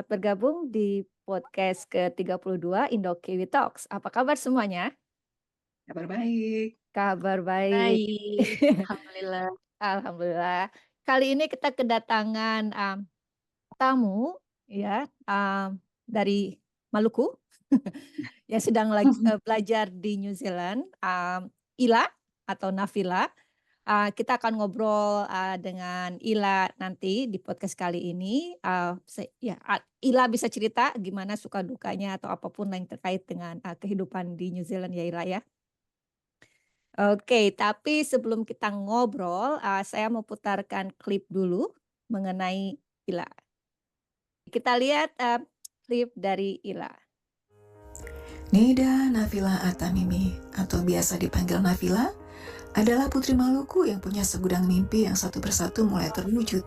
selamat bergabung di podcast ke-32 Indo Kiwi Talks. Apa kabar semuanya? Kabar baik. Kabar baik. Baik, alhamdulillah. Alhamdulillah. Kali ini kita kedatangan tamu ya dari Maluku yang sedang belajar di New Zealand, Ila atau Nafila. Kita akan ngobrol dengan Ila nanti di podcast kali ini. Ila bisa cerita gimana suka dukanya atau apapun yang terkait dengan kehidupan di New Zealand ya Ila ya. Oke, tapi sebelum kita ngobrol, saya mau putarkan klip dulu mengenai Ila. Kita lihat klip dari Ila. Nida Nafila Atamimi atau biasa dipanggil Nafila adalah putri Maluku yang punya segudang mimpi yang satu persatu mulai terwujud.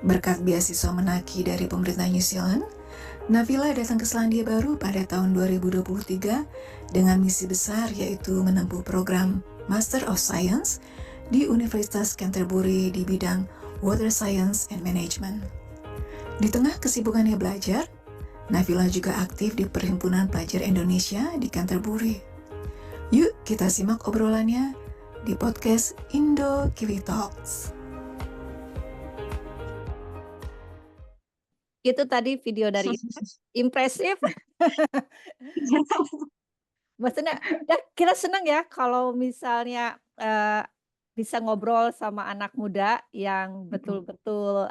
Berkat beasiswa menaki dari pemerintah New Zealand, Nafila datang ke Selandia Baru pada tahun 2023 dengan misi besar yaitu menempuh program Master of Science di Universitas Canterbury di bidang Water Science and Management. Di tengah kesibukannya belajar, Nafila juga aktif di Perhimpunan Pelajar Indonesia di Canterbury. Yuk kita simak obrolannya di podcast Indo Kiwi Talks. Itu tadi video dari impresif. Maksudnya kita senang ya kalau misalnya bisa ngobrol sama anak muda yang betul-betul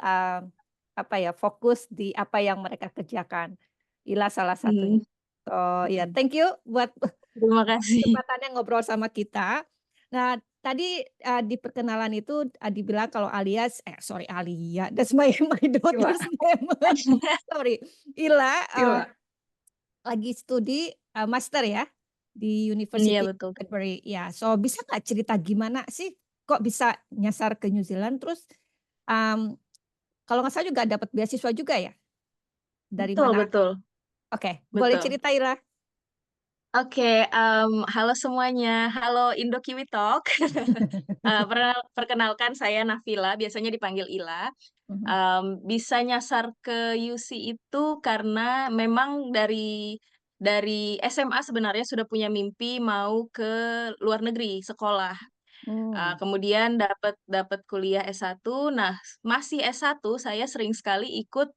fokus di apa yang mereka kerjakan. Ila salah satunya. So ya, thank you buat Terima kasih. kesempatannya ngobrol sama kita. Nah, tadi di perkenalan itu dibilang kalau Alia, that's my daughter's name. Sorry, Ila lagi studi master ya di University Iya betul. Canterbury. Ya, so bisa nggak cerita gimana sih kok bisa nyasar ke New Zealand terus kalau nggak salah juga dapat beasiswa juga ya? Dari Betul, mana? betul. Oke, boleh Betul. cerita Ira? Oke, halo semuanya. Halo Indo Kiwi Talk. Perkenalkan saya Nafila, biasanya dipanggil Ila. Bisa nyasar ke UC itu karena memang dari SMA sebenarnya sudah punya mimpi mau ke luar negeri sekolah. Kemudian dapat kuliah S1. Nah, masih S1 saya sering sekali ikut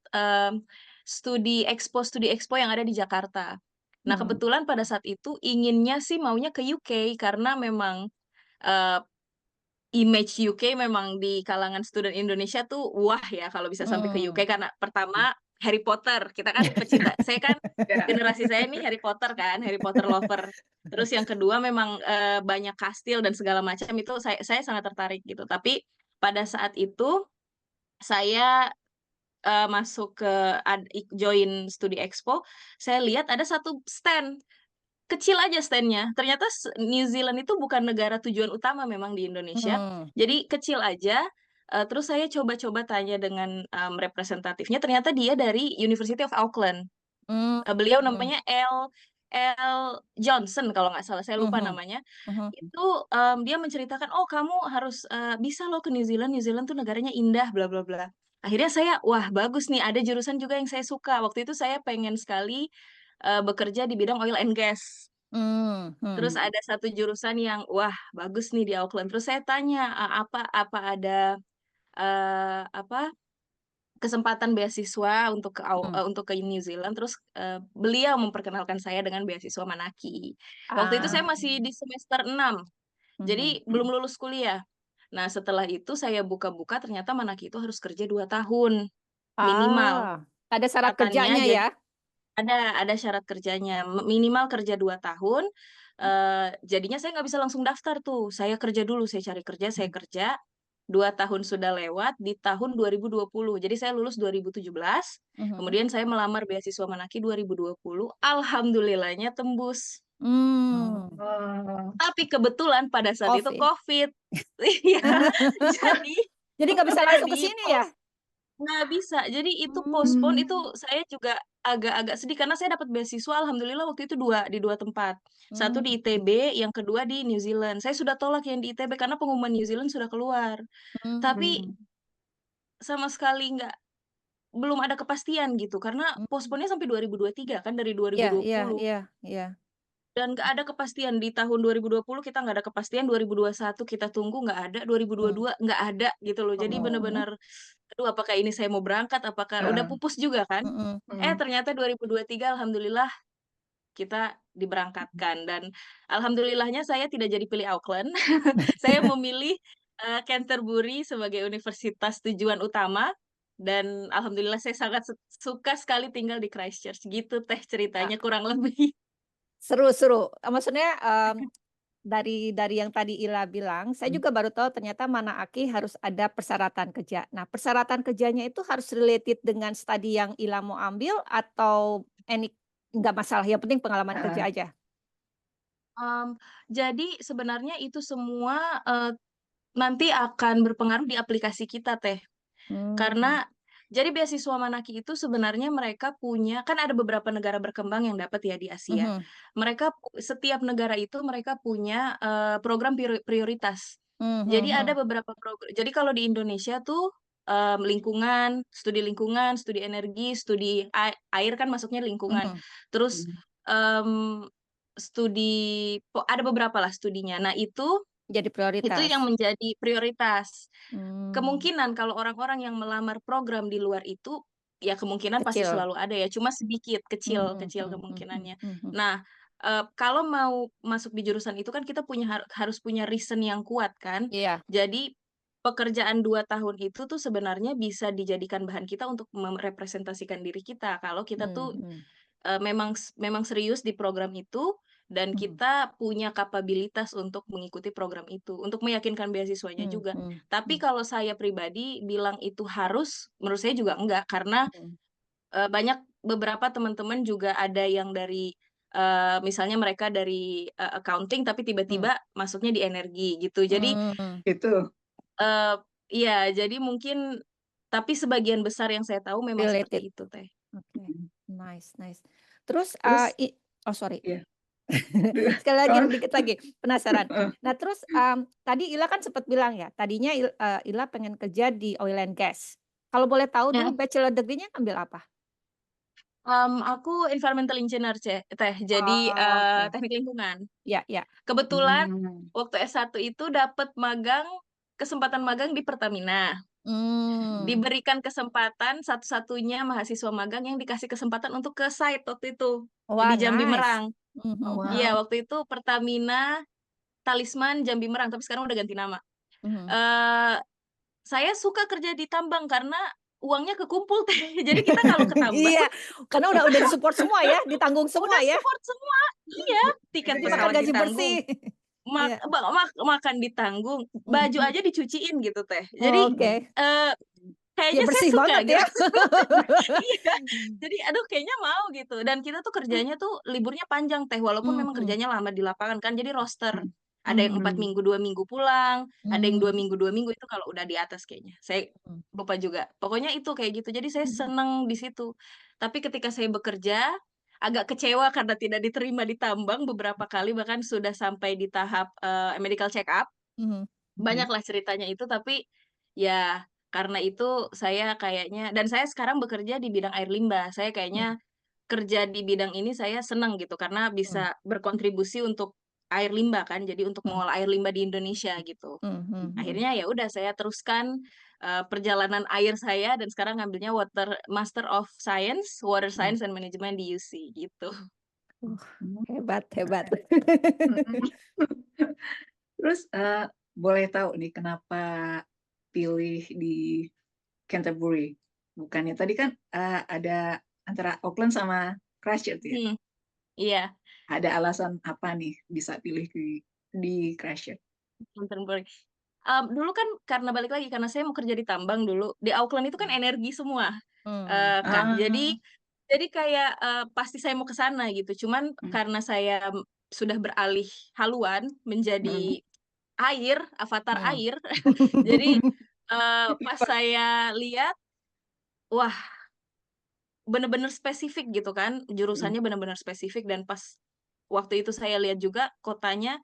studi expo yang ada di Jakarta. Nah, kebetulan pada saat itu inginnya sih maunya ke UK karena memang eh, image UK memang di kalangan student Indonesia tuh wah ya kalau bisa sampai ke UK karena pertama Harry Potter. Kita kan pecinta. Saya kan generasi saya ini Harry Potter kan, Harry Potter lover. Terus yang kedua memang banyak kastil dan segala macam itu saya sangat tertarik gitu. Tapi pada saat itu saya masuk ke join studi expo, saya lihat ada satu stand kecil aja standnya. Ternyata New Zealand itu bukan negara tujuan utama memang di Indonesia. Jadi kecil aja. Terus saya coba-coba tanya dengan representatifnya. Ternyata dia dari University of Auckland. Beliau namanya L. Johnson kalau nggak salah. Saya lupa namanya. Itu dia menceritakan, oh kamu harus bisa loh ke New Zealand. New Zealand tuh negaranya indah, bla bla bla. Akhirnya saya, wah bagus nih. Ada jurusan juga yang saya suka. Waktu itu saya pengen sekali bekerja di bidang oil and gas. Terus ada satu jurusan yang wah bagus nih di Auckland. Terus saya tanya apa ada kesempatan beasiswa untuk ke New Zealand. Terus beliau memperkenalkan saya dengan beasiswa Manaki. Waktu itu saya masih di semester 6. Jadi belum lulus kuliah. Nah, setelah itu saya buka-buka ternyata Manaki itu harus kerja 2 tahun minimal. Ada syarat Katanya kerjanya jadi ya? ada syarat kerjanya, minimal kerja 2 tahun. Jadinya saya nggak bisa langsung daftar tuh. Saya kerja dulu, saya cari kerja, saya kerja. 2 tahun sudah lewat di tahun 2020. Jadi saya lulus 2017. Kemudian saya melamar beasiswa Manaki 2020. Alhamdulillahnya tembus. Tapi kebetulan pada saat itu COVID. Iya. Jadi nggak bisa langsung ke jadi sini ya? nggak bisa. Jadi itu postpone itu saya juga agak-agak sedih karena saya dapat beasiswa alhamdulillah waktu itu di dua tempat. Satu di ITB, yang kedua di New Zealand. Saya sudah tolak yang di ITB karena pengumuman New Zealand sudah keluar. Tapi sama sekali belum ada kepastian gitu, karena Mmm. postpone-nya sampai 2023 kan dari Iya iya 2020. iya iya. Dan nggak ada kepastian, di tahun 2020 kita nggak ada kepastian, 2021 kita tunggu nggak ada, Mmm. 2022 nggak ada gitu loh. Jadi Oh, bener-bener, aduh apakah ini saya mau berangkat, apakah udah heeh, pupus juga kan. Mhm. Ternyata 2023 alhamdulillah kita diberangkatkan dan alhamdulillahnya saya tidak jadi pilih Auckland. Saya memilih, Canterbury sebagai universitas tujuan utama dan alhamdulillah saya sangat suka sekali tinggal di Christchurch gitu Teh Ya, ceritanya kurang lebih. seru seru. Maksudnya, dari yang tadi Ila bilang, saya juga baru tahu ternyata Mana Aki harus ada persyaratan kerja. Nah, persyaratan kerjanya itu harus related dengan studi yang Ila mau ambil atau nggak masalah, yang penting pengalaman kerja heeh, aja? Jadi sebenarnya itu semua, nanti akan berpengaruh di aplikasi kita, Teh. Mmm. Karena jadi beasiswa Manaki itu sebenarnya mereka punya kan ada beberapa negara berkembang yang dapat ya di Asia. Mhm. Setiap negara itu mereka punya, program prioritas. Mhm Jadi ada mhm. beberapa jadi kalau di Indonesia tuh, lingkungan, studi energi, studi air kan masuknya lingkungan. Mhm. Terus, mmm, ada beberapa lah studinya. Nah Jadi itu yang prioritas. menjadi prioritas. Mmm. Kemungkinan kalau orang-orang yang melamar program di luar itu, ya kemungkinan pasti Kecil. selalu ada ya, cuma sedikit, kecil Mhm kecil mhm mhm kemungkinannya. mhm. Nah, kalau mau masuk di jurusan itu kan kita harus punya reason yang kuat kan. Iya. Jadi, pekerjaan 2 tahun itu tuh sebenarnya bisa dijadikan bahan kita untuk merepresentasikan diri kita, kalau kita tuh Mhm. memang serius di program itu, dan Mhm. kita punya kapabilitas untuk mengikuti program itu, untuk meyakinkan beasiswanya Mhm juga. mhm Tapi mhm kalau saya pribadi bilang itu harus, menurut saya juga enggak, karena, mhm. banyak beberapa teman-teman juga ada yang dari, misalnya mereka dari, accounting tapi Mmm. tiba-tiba masuknya di energi gitu. Jadi, Mmm. itu, eee iya, jadi mungkin tapi sebagian besar yang saya tahu memang Related. seperti itu, Teh. Oke. Nice nice. Terus, terus oh sorry. iya, Sekali lagi, kan dikit lagi, penasaran. heeh, Nah terus, tadi Ila kan sempat bilang ya, tadinya Ila pengen kerja di oil and gas. Kalau boleh tahu dulu Ya. bachelor degree-nya ambil apa? Aku environmental engineer, Teh. Jadi, Oh, oke. teknik lingkungan. Iya iya. Kebetulan mmm, waktu S1 itu dapat kesempatan magang di Pertamina. Mmm. Diberikan kesempatan satu-satunya mahasiswa magang yang dikasih kesempatan untuk ke site waktu itu, di Wah, Jambi nice. Merang. Mhm mhm. wow, Iya, waktu itu Pertamina Talisman Jambi Merang, tapi sekarang udah ganti nama. Mhm. Eee, saya suka kerja di tambang karena uangnya kekumpul, Teh. Jadi kita kalau ke tambang Iya, karena udah di-support semua ya, ditanggung semua udah ya. support semua, iya, tiket Jadi iya makan pesawat gaji bersih. ditanggung, Iya. makan ditanggung, baju Mhm. aja dicuciin gitu, Teh. Jadi, Oke. eee, Ya kayaknya saya bersih suka banget gitu. ya. Iya, jadi aduh kayaknya mau gitu, dan kita tuh kerjanya tuh liburnya panjang, Teh, walaupun memang Mhm. kerjanya lama di lapangan kan, jadi roster. mhm, Ada yang 4 mhm, minggu, 2 minggu pulang, ada yang 2 Mmm. minggu, 2 minggu, itu kalau udah di atas kayaknya. Saya Mhm. lupa juga. Pokoknya itu kayak gitu, jadi saya Mhm. seneng di situ. Tapi ketika saya bekerja, agak kecewa karena tidak diterima di tambang beberapa kali, bahkan sudah sampai di tahap, medical check up. Mhm. mhm, Banyaklah ceritanya itu, tapi ya karena itu saya kayaknya dan saya sekarang bekerja di bidang air limbah. Saya Mhm. kayaknya kerja di bidang ini saya senang gitu, karena Mhm. bisa berkontribusi untuk air limbah kan, jadi untuk Mhm. mengolah air limbah di Indonesia gitu. Mhm mhm. Akhirnya ya udah saya teruskan, perjalanan air saya dan sekarang ngambilnya Master of Science, Water Mhm. Science and Management di UC gitu. Uh, mhm, hebat hebat. keren, mhm. Terus, boleh tahu nih kenapa pilih di Canterbury? Bukannya tadi kan, ada antara Auckland sama Christchurch ya? Hmm, iya, Ada alasan apa nih bisa pilih di Christchurch? Canterbury. Dulu kan karena balik lagi, karena saya mau kerja di tambang dulu, di Auckland itu kan Mmm. energi semua, Mmm. Kak. Ah, Jadi kayak, pasti saya mau ke sana gitu, cuman mmm, karena saya sudah beralih haluan mhm. menjadi air, avatar Mmm. air, jadi, pas saya lihat, wah bener-bener spesifik gitu kan, Mhm, jurusannya bener-bener spesifik dan pas waktu itu saya lihat juga kotanya,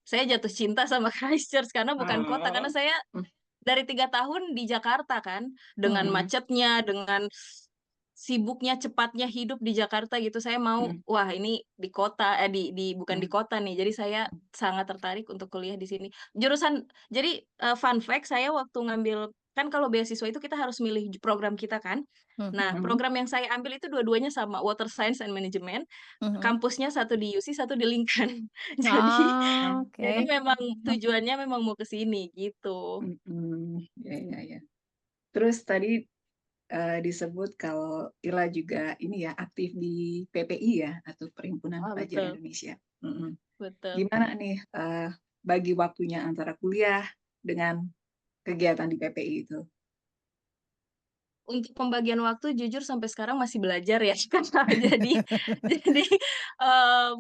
saya jatuh cinta sama Christchurch karena bukan kota, karena oh, saya mmm, dari 3 tahun di Jakarta kan, dengan Mhm. macetnya, dengan sibuknya, cepatnya hidup di Jakarta gitu. Saya mau, Mhm. wah ini di kota, bukan di Mhm. kota nih. Jadi saya sangat tertarik untuk kuliah di sini. Fun fact, saya waktu ngambil, kan kalau beasiswa itu kita harus milih program kita kan. Nah, Mhm. Mhm. program yang saya ambil itu dua-duanya sama, Water Science and Management. Mhm. Kampusnya satu di UC, satu di Lincoln. Jadi Ah, jadi oke. memang tujuannya memang mau ke sini gitu. Mhm. Ya, ya, ya. Terus tadi disebut kalau Ila juga ini ya aktif di PPI ya atau Perhimpunan Ah, Pelajar betul, Indonesia. Mhm. betul. Gimana nih bagi waktunya antara kuliah dengan kegiatan di PPI itu? Untuk pembagian waktu jujur sampai sekarang masih belajar ya. Jadi,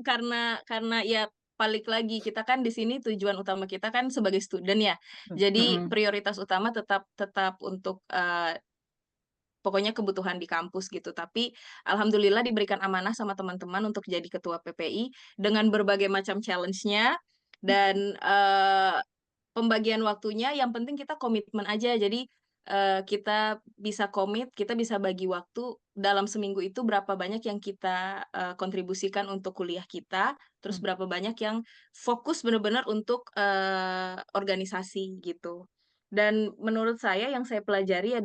karena ya balik lagi, kita kan di sini tujuan utama kita kan sebagai student ya. Jadi Mhm. prioritas utama tetap tetap untuk, pokoknya kebutuhan di kampus gitu. Tapi alhamdulillah diberikan amanah sama teman-teman untuk jadi ketua PPI dengan berbagai macam challenge-nya dan, pembagian waktunya yang penting kita komitmen aja. Jadi, kita bisa komit, kita bisa bagi waktu dalam seminggu itu berapa banyak yang kita, kontribusikan untuk kuliah kita, terus Hmm. berapa banyak yang fokus benar-benar untuk, organisasi gitu. Dan menurut saya yang saya pelajari ya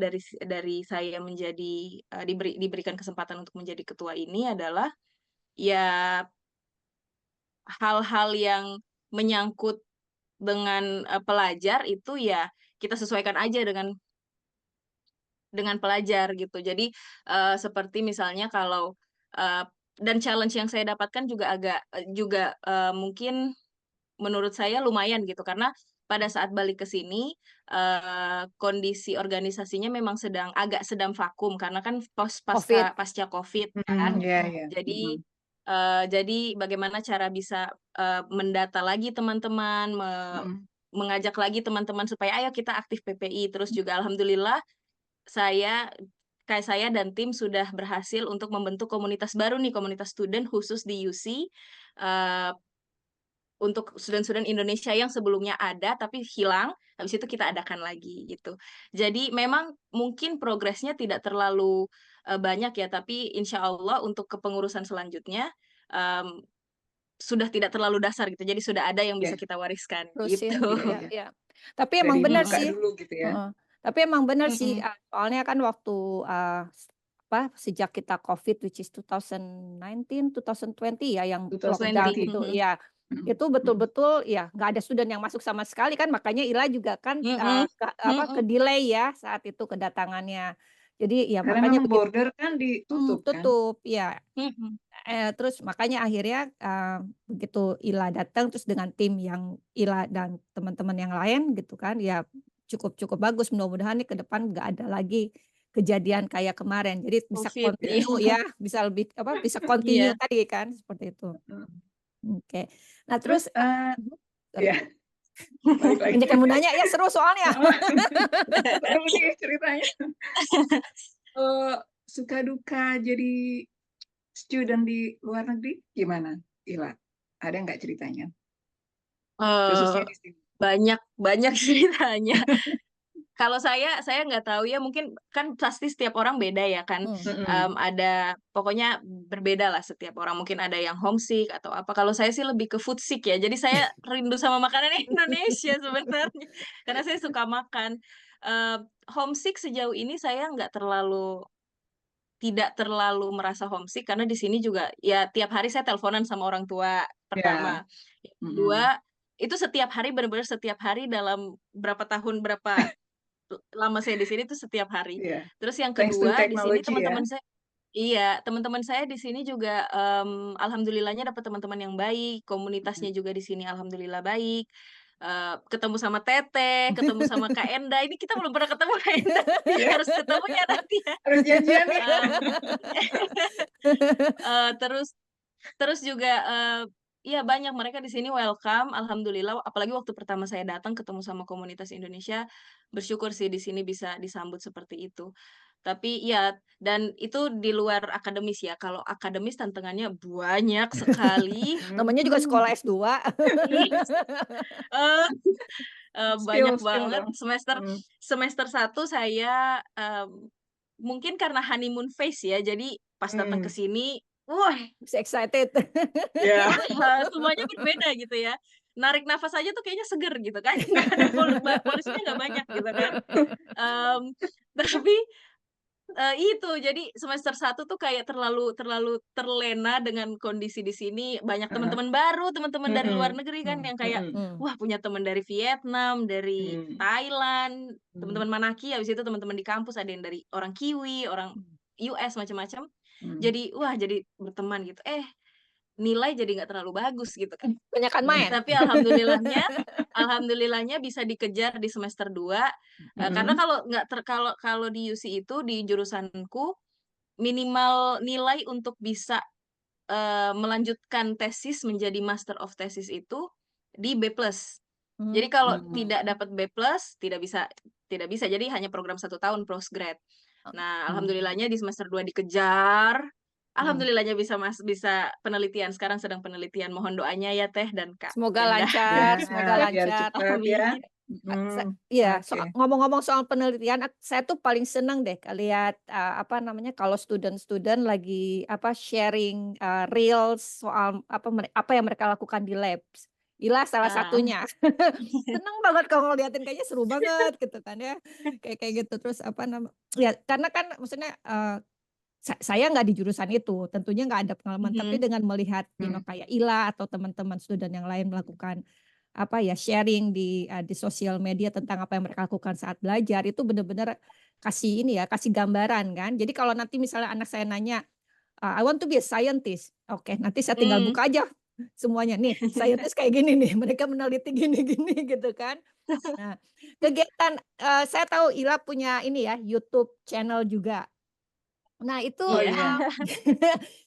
dari saya menjadi, diberikan kesempatan untuk menjadi ketua ini adalah, ya hal-hal yang menyangkut dengan, pelajar itu ya kita sesuaikan aja dengan pelajar gitu. Jadi, seperti misalnya kalau, eee, dan challenge yang saya dapatkan juga mungkin menurut saya lumayan gitu, karena pada saat balik ke sini, kondisi organisasinya memang agak sedang vakum karena kan COVID. pasca Covid kan. Mhm. Ya, Mhm. ya. Jadi, Mhm. bagaimana cara bisa, mendata lagi teman-teman, Mhm. mengajak lagi teman-teman supaya, "Ayo kita aktif PPI." Terus juga alhamdulillah saya saya dan tim sudah berhasil untuk membentuk komunitas baru nih, komunitas student khusus di UC, eee, untuk student-student Indonesia yang sebelumnya ada tapi hilang, habis itu kita adakan lagi gitu. Jadi memang mungkin progresnya tidak terlalu, banyak ya, tapi insya Allah untuk kepengurusan selanjutnya, mmm, sudah tidak terlalu dasar gitu, jadi sudah ada yang bisa Ya, kita wariskan gitu. Terusin gitu iya, ya, iya. ya. Tapi emang Dari benar muka sih, Mhm, dulu gitu ya. heeh. Tapi emang benar sih, mhm, soalnya kan waktu, sejak kita COVID which is 2019, 2020 ya yang lockdown 2020. 20, itu, mhm, ya. Mhm. Itu Mhm. betul-betul ya nggak ada student yang masuk sama sekali kan, makanya Ila juga kan, mhm, mhm, ke-delay ya saat itu kedatangannya. Jadi ya Karena makanya memang begitu, border kan ditutup kan? tutup, ya. mhm. Terus makanya akhirnya, begitu Ila datang, terus dengan tim yang Ila dan teman-teman yang lain gitu kan, ya cukup cukup bagus. Mudah-mudahan nih ke depan nggak ada lagi kejadian kayak kemarin. Jadi bisa Covid, iya, continue ya, bisa lebih bisa continue iya, tadi kan, seperti itu. Mhm. Oke. Nah Terus terus, mhm, sorry, ya balik lagi. banyak yang mau nanya, ya seru soalnya. Heeh. Seru nih ceritanya. Eee, Suka duka jadi student di luar negeri gimana, Ila? Ada nggak ceritanya? eee, Khususnya di sini. banyak banyak ceritanya. Kalau saya nggak tahu ya, mungkin kan pasti setiap orang beda ya kan, Mmm. Mhm. ada pokoknya berbeda lah setiap orang, mungkin ada yang homesick atau apa, kalau saya sih lebih ke food sick ya, jadi saya rindu sama makanan Indonesia sebenarnya, karena saya suka makan. Eee, Homesick sejauh ini saya tidak terlalu merasa homesick karena di sini juga ya tiap hari saya teleponan sama orang tua, Ya. pertama. Yang kedua, Mhm. itu setiap hari bener-bener setiap hari dalam berapa lama saya di sini tuh setiap hari. Iya. Terus yang Thanks to kedua di sini technology ya? teman-teman saya, iya, teman-teman saya di sini juga, alhamdulillahnya dapat teman-teman yang baik, Mhm. komunitasnya juga di sini alhamdulillah baik, ketemu sama Teteh, ketemu sama Kak Enda, ini kita belum pernah ketemu Kak Enda, Iya, harus ketemu ya nanti ya. harus janjian nih. Mmm, terus terus juga, iya banyak mereka di sini welcome, alhamdulillah, apalagi waktu pertama saya datang ketemu sama komunitas Indonesia, bersyukur sih di sini bisa disambut seperti itu. Tapi ya, dan itu di luar akademis ya, kalau akademis tantangannya banyak sekali. Mhm. Namanya juga sekolah S2. Eee, banyak Skill banget. dong. Semester 1 saya, mungkin karena honeymoon phase ya, jadi pas datang ke sini, wah, Excited. Ya. semuanya berbeda gitu ya. Narik nafas aja tuh kayaknya seger gitu kan, nggak ada polusinya nggak banyak gitu kan. Tapi itu, jadi semester 1 tuh kayak terlalu terlalu terlena dengan kondisi di sini, banyak teman-teman baru, teman-teman dari luar negeri kan yang kayak, wah punya teman dari Vietnam, dari Thailand, teman-teman Manaki, habis itu teman-teman di kampus ada yang dari orang Kiwi, orang US, macam-macam. Jadi, wah jadi berteman gitu, nilai jadi nggak terlalu bagus gitu kan. Banyakan main. Tapi alhamdulillahnya bisa dikejar di semester 2, karena kalau nggak kalau di UC itu, di jurusanku, minimal nilai untuk bisa, melanjutkan tesis menjadi master of thesis itu di B+. Jadi kalau tidak dapat B+, tidak bisa, jadi hanya program 1 tahun postgrad. Nah, alhamdulillahnya di semester 2 dikejar, alhamdulillahnya bisa penelitian, sekarang sedang penelitian, mohon doanya ya Teh dan Kak Semoga Endah. lancar, Ya, semoga biar lancar. cepat ya. Amin. Iya, Oke. ngomong-ngomong soal penelitian, saya tuh paling seneng deh lihat apa namanya, kalau student-student lagi sharing reels soal apa yang mereka lakukan di labs. Ila salah satunya. Seneng banget kalau ngeliatin, kayaknya seru banget gitu kan ya. Kayak gitu. Terus ya karena kan maksudnya saya nggak di jurusan itu, tentunya nggak ada pengalaman, tapi dengan melihat kayak Ila atau teman-teman student yang lain melakukan sharing di sosial media tentang apa yang mereka lakukan saat belajar, itu benar-benar kasih gambaran kan. Jadi kalau nanti misalnya anak saya nanya, I want to be a scientist, oke, nanti saya tinggal buka aja semuanya nih, scientist kayak gini nih, mereka meneliti gini-gini gitu kan. Nah, kegiatan saya tahu Ila punya ini ya, YouTube channel juga. Nah itu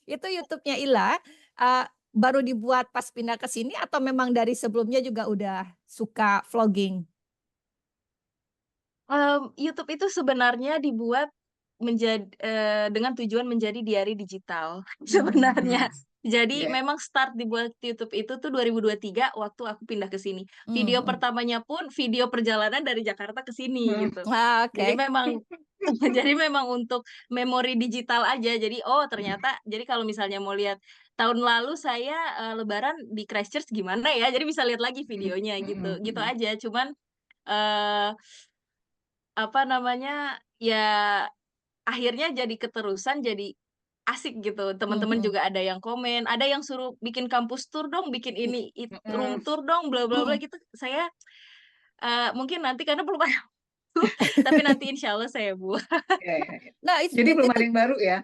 itu YouTube-nya Ila baru dibuat pas pindah ke sini atau memang dari sebelumnya juga udah suka vlogging? YouTube itu sebenarnya dibuat dengan tujuan menjadi diari digital sebenarnya. Jadi memang start dibuat YouTube itu tuh 2023 waktu aku pindah ke sini. Video pertamanya pun video perjalanan dari Jakarta ke sini gitu. Jadi Oke. memang untuk memori digital aja. Jadi ternyata jadi kalau misalnya mau lihat tahun lalu saya Lebaran di Christchurch gimana ya, jadi bisa lihat lagi videonya gitu. Gitu aja. Cuman apa namanya, ya akhirnya jadi keterusan, jadi asik gitu. Teman-teman juga ada yang komen, ada yang suruh bikin kampus tour dong, bikin ini room tour dong, bla bla bla gitu. Saya mungkin nanti karena belum ada waktu, tapi nanti insya Allah saya buat. Nah, Jadi belum ada yang baru ya?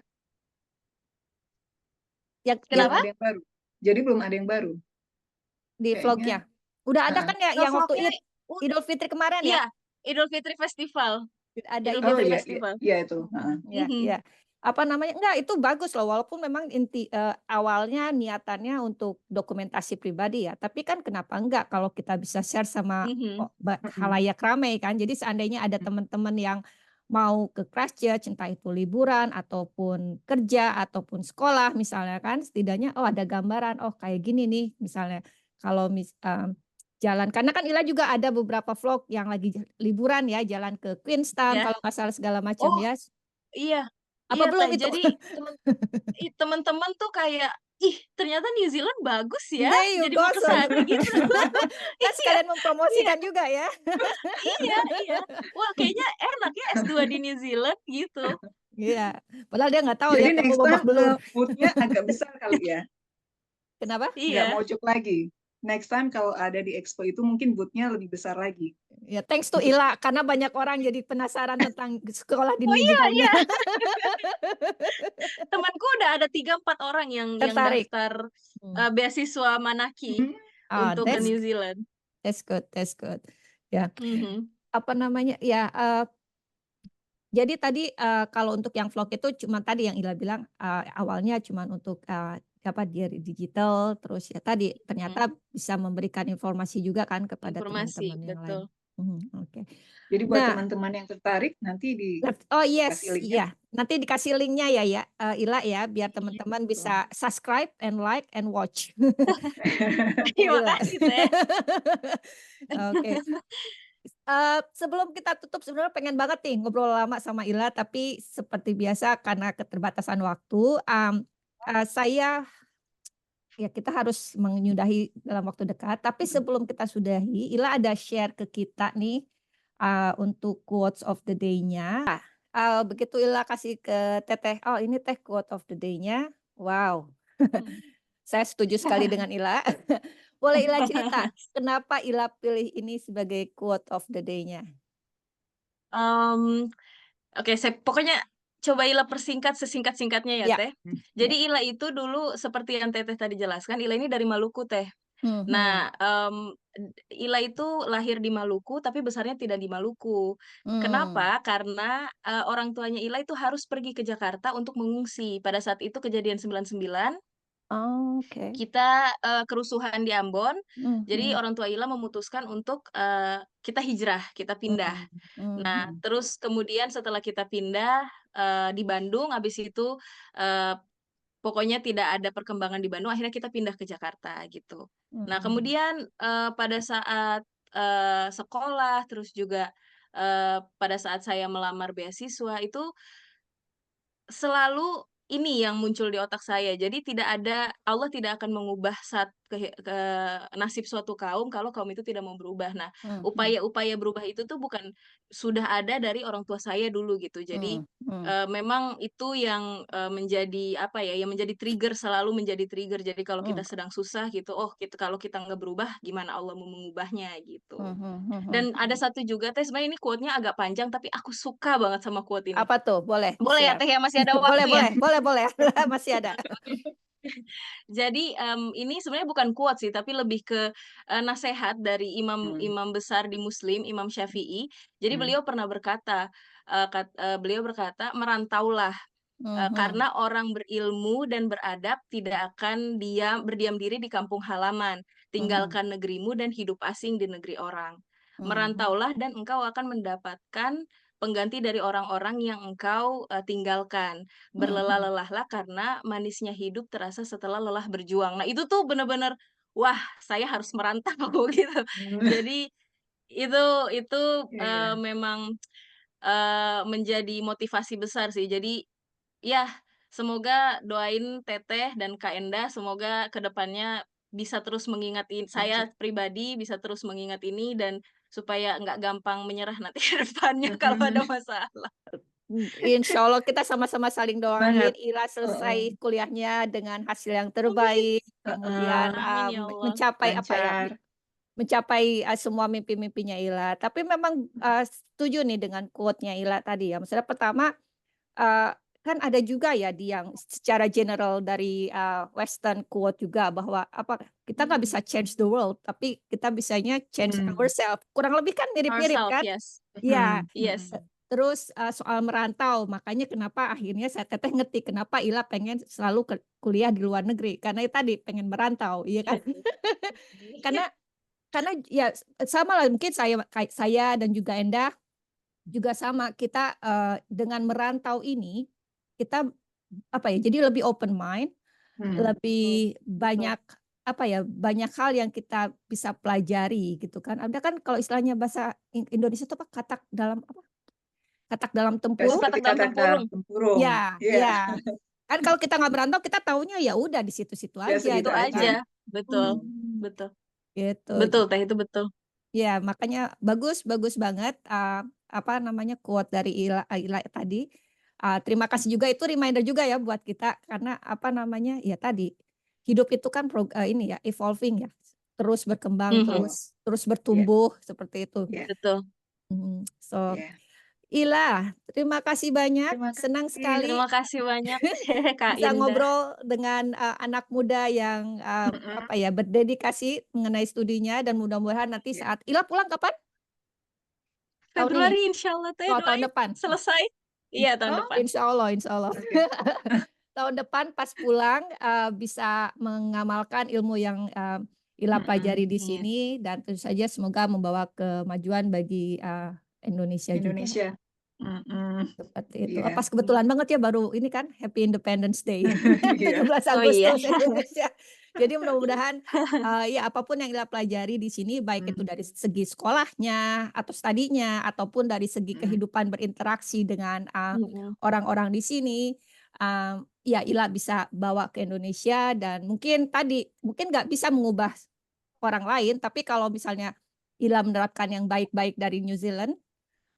Kenapa? Belum ada yang baru. Jadi belum ada yang baru di kayaknya. vlognya. Udah ada kan ya yang waktu Vlognya Idul Fitri kemarin ya? iya, Idul Fitri Festival. Ada Idul Idul Fitri Fitri. Festival. Iya itu. Ya, ya. Apa namanya? Enggak, itu bagus loh, walaupun memang awalnya niatannya untuk dokumentasi pribadi ya. Tapi kan kenapa enggak kalau kita bisa share sama khalayak ramai kan. Jadi seandainya ada teman-teman yang mau ke Christchurch, entah itu liburan ataupun kerja ataupun sekolah misalnya kan, setidaknya ada gambaran, kayak gini nih misalnya kalau jalan, karena kan Ila juga ada beberapa vlog yang lagi liburan ya, jalan ke Queenstown Ya. kalau nggak salah segala macam ya. Iya. Apa Iya, belum Teh. itu? Jadi teman-teman tuh kayak, ih ternyata New Zealand bagus ya. There you Jadi go, mau ke sana gitu. Kan sekalian mempromosikan juga ya. Iya. Wah kayaknya enak ya S2 di New Zealand gitu. Iya. Padahal dia nggak tahu Jadi ya next kamu babak time belur. moodnya agak besar kali ya. Kenapa? Nggak Iya. mojok lagi. Next time kalau ada di expo itu mungkin booth-nya lebih besar lagi. Ya, thanks to Ila karena banyak orang jadi penasaran tentang sekolah di New Zealand. Iya. Temanku udah ada 3-4 orang yang Tertarik. daftar beasiswa Manaki untuk ke New Zealand. That's good. Ya. Apa namanya? Ya, jadi tadi kalau untuk yang vlog itu cuma tadi yang Ila bilang awalnya cuma untuk diari digital, terus ya tadi ternyata bisa memberikan informasi juga kan kepada teman-teman yang lain. Oke. Jadi buat Nah, teman-teman yang tertarik nanti oh dikasih yes, linknya. iya. Nanti dikasih linknya ya, Ila ya, biar Iya, teman-teman betul. bisa subscribe and like and watch. terima Ila. kasih Teh. Oke. Sebelum kita tutup sebenarnya pengen banget nih ngobrol lama sama Ila, tapi seperti biasa karena keterbatasan waktu, saya ya kita harus menyudahi dalam waktu dekat. Tapi sebelum kita sudahi, Ila ada share ke kita nih untuk quotes of the day-nya. Begitu Ila kasih ke Teteh, oh ini Teh quote of the day-nya. Wow, saya setuju sekali dengan Ila. Boleh Ila cerita kenapa Ila pilih ini sebagai quote of the day-nya? Oke, saya pokoknya coba Ila persingkat sesingkat-singkatnya ya Ya. Teh. Ya. Jadi Ila itu dulu seperti yang Teteh tadi jelaskan, Ila ini dari Maluku Teh. Mhm. Nah, Ila itu lahir di Maluku tapi besarnya tidak di Maluku. Kenapa? Karena orang tuanya Ila itu harus pergi ke Jakarta untuk mengungsi. Pada saat itu kejadian 99, Oke. kita kerusuhan di Ambon. Jadi Mhm. orang tua Ila memutuskan untuk kita hijrah, kita pindah. Nah, Mhm. terus kemudian setelah kita pindah di Bandung, habis itu eee, pokoknya tidak ada perkembangan di Bandung, akhirnya kita pindah ke Jakarta gitu. Nah, Mhm. kemudian pada saat sekolah, terus juga pada saat saya melamar beasiswa itu selalu ini yang muncul di otak saya. Jadi Allah tidak akan mengubah nasib suatu kaum kalau kaum itu tidak mau berubah. Nah, Mhm. upaya-upaya berubah itu tuh bukan sudah ada dari orang tua saya dulu gitu. Jadi Mhm. memang itu yang menjadi apa ya, yang menjadi trigger, selalu menjadi trigger. Jadi kalau kita Mhm. sedang susah gitu, oh kalau kita nggak berubah, gimana Allah mau mengubahnya gitu. Mhm. Mhm. Dan ada satu juga Teh, sebenarnya ini quote-nya agak panjang tapi aku suka banget sama quote ini. Apa tuh? Boleh Boleh ya share. Teh ya, masih ada Boleh, waktu ya? boleh, boleh, boleh. Masih ada. Jadi, ini sebenarnya bukan quote sih, tapi lebih ke, nasehat dari Hmm. imam besar di Muslim, Imam Syafi'i. Jadi Hmm. beliau berkata, "Merantaulah, Mhm. karena orang berilmu dan beradab tidak akan berdiam diri di kampung halaman. Mhm. Tinggalkan negerimu dan hidup asing di negeri orang. Mhm. Merantaulah dan engkau akan mendapatkan pengganti dari orang-orang yang engkau tinggalkan. Mhm. Berlelah-lelahlah karena manisnya hidup terasa setelah lelah berjuang." Nah, itu tuh bener-bener, wah, saya harus merantau gitu. Jadi itu Iya. memang menjadi motivasi besar sih. Jadi ya, semoga doain Teteh dan Kak Enda, semoga ke depannya bisa terus mengingat Oke. saya pribadi bisa terus mengingat ini dan supaya nggak gampang menyerah nanti ke depannya kalau ada masalah. Insya Allah kita sama-sama saling doain Semangat. Ila Heeh. selesai kuliahnya dengan hasil yang Amin. terbaik, kemudian Heeh. Amin ya Allah. mencapai apa ya? Lancar. Mencapai semua mimpi-mimpinya Ila. Tapi memang setuju nih dengan quote-nya Ila tadi ya. Maksudnya pertama kan ada juga ya yang secara general dari Western quote juga bahwa apa kita nggak bisa change the world, tapi kita bisanya change Hmm. ourselves. Kurang lebih kan mirip-mirip Ourselves, kan? yes. Ya. Hmm. Yes. Terus soal merantau, makanya kenapa akhirnya saya Teteh ngerti kenapa Ila pengen selalu kuliah di luar negeri karena itu tadi pengen merantau, iya kan? karena karena ya sama lah mungkin saya dan juga Endah juga sama kita dengan merantau ini kita apa ya jadi lebih open mind, Hmm. lebih Betul. banyak apa ya banyak hal yang kita bisa pelajari gitu kan. Ada kan kalau istilahnya bahasa Indonesia itu apa katak dalam Oh, tempurung. katak Seperti dalam kata tempurung. tempurung. Ya, Iya. ya. Kan kalau kita nggak merantau kita taunya ya udah di situ-situ Ya aja Itu segitu gitu aja. kan. aja. Betul. Hmm, Betul. gitu. Betul, Teh, itu betul. Ya, makanya bagus bagus banget apa namanya quote dari Ila tadi. Terima kasih juga itu reminder juga ya buat kita karena apa namanya ya tadi hidup itu kan ini ya evolving ya terus berkembang Mhm. Betul. terus Iya. bertumbuh seperti itu. Iya. Betul. So Iya. Ila terima kasih banyak Terima senang kasih. sekali Terima kasih banyak Kak bisa Indah. ngobrol dengan anak muda yang Mm-mm. apa ya berdedikasi mengenai studinya dan mudah-mudahan nanti Iya. saat Ila pulang kapan? Tahun ini? Februari insyaallah Teh, Oh, tahun doain depan. selesai. Iya, tahun Oh, depan. Insya Allah, insya Allah. oke. Tahun depan pas pulang bisa mengamalkan ilmu yang Ila pelajari di Iya. sini, dan tentu saja semoga membawa kemajuan bagi Indonesia juga. Indonesia. Mm-mm. Seperti itu. Iya. Pas kebetulan banget ya baru ini kan Happy Independence Day. Iya. 17 Oh iya. Agustus Indonesia. Jadi mudah-mudahan ya apapun yang kita pelajari di sini, baik itu dari segi sekolahnya atau studinya ataupun dari segi kehidupan berinteraksi dengan Mm-mm. orang-orang di sini, ya Ila bisa bawa ke Indonesia. Dan mungkin nggak bisa mengubah orang lain, tapi kalau misalnya Ila menerapkan yang baik-baik dari New Zealand,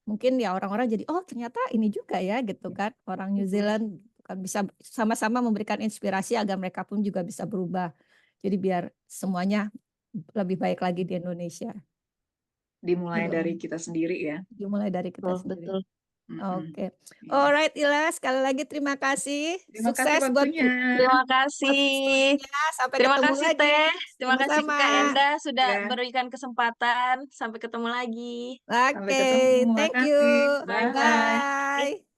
mungkin ya orang-orang jadi oh ternyata ini juga ya gitu kan, orang New Zealand kan bisa sama-sama memberikan inspirasi agar mereka pun juga bisa berubah. Jadi biar semuanya lebih baik lagi di Indonesia. Dimulai Gitu. dari kita sendiri ya. Dimulai dari kita sendiri. Betul. Oke. Iya. Alright Ila, sekali lagi terima kasih. Terima kasih Sukses buat waktunya. Terima kasih. studinya. Sampai Terima ketemu kasih lagi. Teh. Terima kasih Sama-sama. Kak Enda sudah Ya. berikan kesempatan. Sampai ketemu lagi. Sampai Oke, ketemu. thank you. Makasih. Bye. Bye.